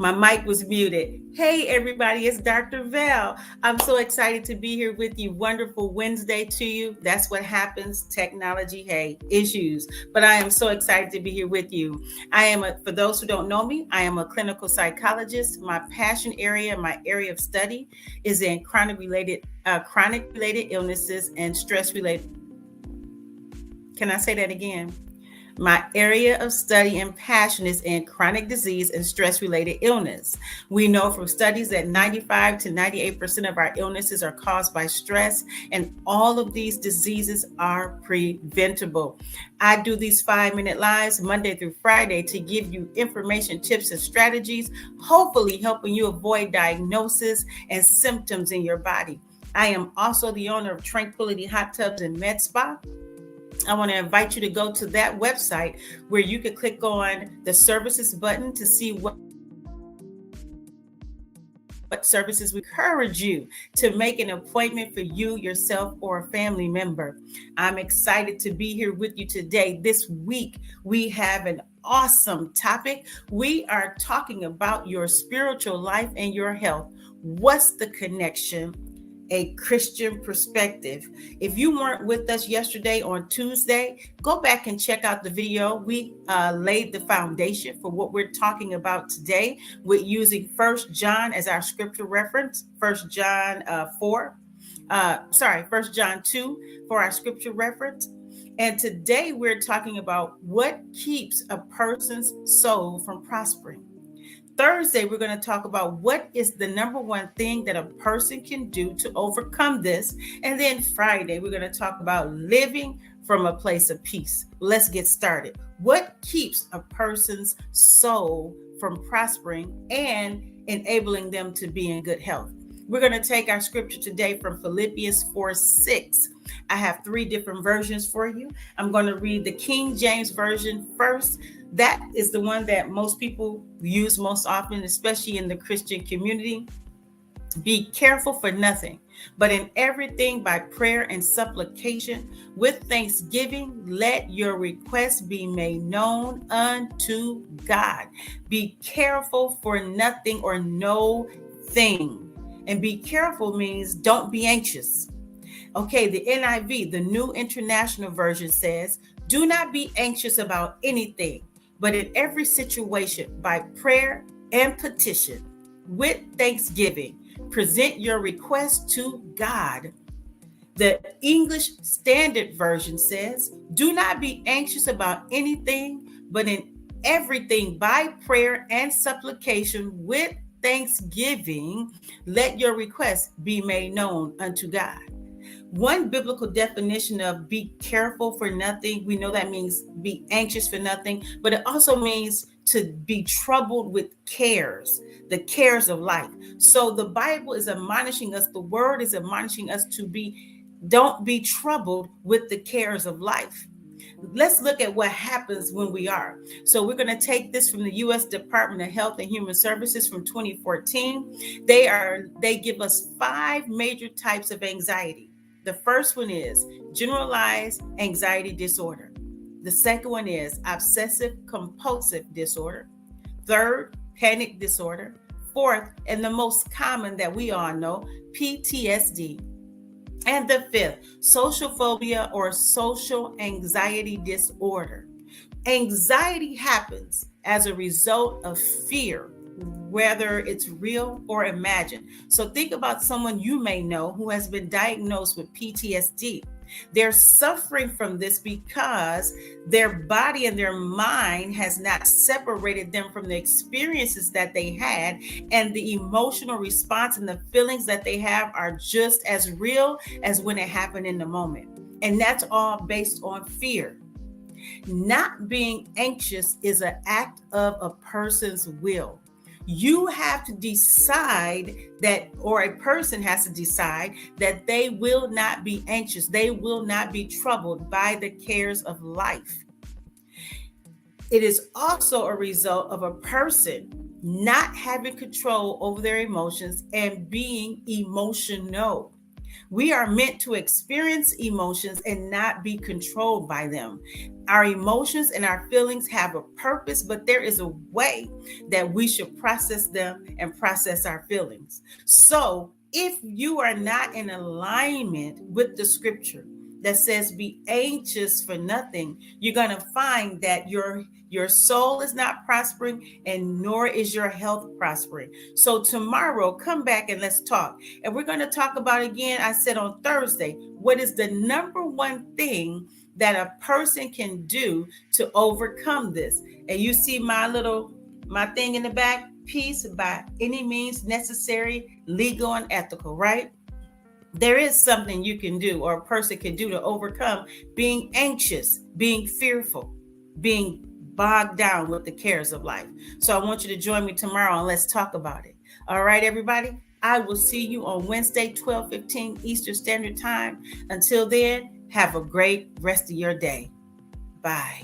My mic was muted. Hey, everybody, it's Dr. Val. I'm so excited to be here with you. Wonderful Wednesday to you. That's what happens. Technology, hey, issues. But I am so excited to be here with you. For those who don't know me, I am a clinical psychologist. My passion area, my area of study is in chronic related illnesses and stress related. Can I say that again? My area of study and passion is in chronic disease and stress related illness. We know from studies that 95 to 98% of our illnesses are caused by stress, and all of these diseases are preventable. I do these 5-minute lives Monday through Friday to give you information, tips, and strategies, hopefully helping you avoid diagnosis and symptoms in your body. I am also the owner of Tranquility Hot Tubs and Med Spa. I want to invite you to go to that website where you can click on the services button to see what services we encourage you to make an appointment for you, yourself, or a family member. I'm excited to be here with you today. This week, we have an awesome topic. We are talking about your spiritual life and your health. What's the connection? A Christian perspective. If you weren't with us yesterday on Tuesday, go back and check out the video. We laid the foundation for what we're talking about today with using 1 John as our scripture reference, 1 John 1 John 2 for our scripture reference. And today we're talking about what keeps a person's soul from prospering. Thursday, we're going to talk about what is the number one thing that a person can do to overcome this. And then Friday, we're going to talk about living from a place of peace. Let's get started. What keeps a person's soul from prospering and enabling them to be in good health? We're going to take our scripture today from Philippians 4:6. I have 3 different versions for you. I'm going to read the King James Version first. That is the one that most people use most often, especially in the Christian community. Be careful for nothing, but in everything by prayer and supplication with thanksgiving, let your requests be made known unto God. Be careful for nothing or no thing. And be careful means don't be anxious. Okay, the NIV, the New International Version says, do not be anxious about anything, but in every situation, by prayer and petition, with thanksgiving, present your request to God. The English Standard Version says, do not be anxious about anything, but in everything, by prayer and supplication, with thanksgiving, let your requests be made known unto God. One biblical definition of be careful for nothing, we know that means be anxious for nothing, but it also means to be troubled with cares, the cares of life. So the Bible is admonishing us, the word is admonishing us don't be troubled with the cares of life. Let's look at what happens when we are. So we're going to take this from the U.S. Department of Health and Human Services from 2014. They give us 5 major types of anxiety. The first one is generalized anxiety disorder. The second one is obsessive compulsive disorder. Third, panic disorder. Fourth, and the most common that we all know, PTSD. And the fifth, social phobia or social anxiety disorder. Anxiety happens as a result of fear, whether it's real or imagined. So think about someone you may know who has been diagnosed with PTSD. They're suffering from this because their body and their mind has not separated them from the experiences that they had, and the emotional response and the feelings that they have are just as real as when it happened in the moment. And that's all based on fear. Not being anxious is an act of a person's will. You have to decide that, or a person has to decide that they will not be anxious. They will not be troubled by the cares of life. It is also a result of a person not having control over their emotions and being emotional. We are meant to experience emotions and not be controlled by them. Our emotions and our feelings have a purpose, but there is a way that we should process them and process our feelings. So, if you are not in alignment with the scripture that says be anxious for nothing, you're going to find that your soul is not prospering and nor is your health prospering. So tomorrow, come back and let's talk. And we're going to talk about again, I said on Thursday, what is the number one thing that a person can do to overcome this? And you see my thing in the back, peace by any means necessary, legal and ethical, right? There is something you can do or a person can do to overcome being anxious, being fearful, being bogged down with the cares of life. So I want you to join me tomorrow and let's talk about it. All right, everybody. I will see you on Wednesday, 12:15 Eastern Standard Time. Until then, have a great rest of your day. Bye.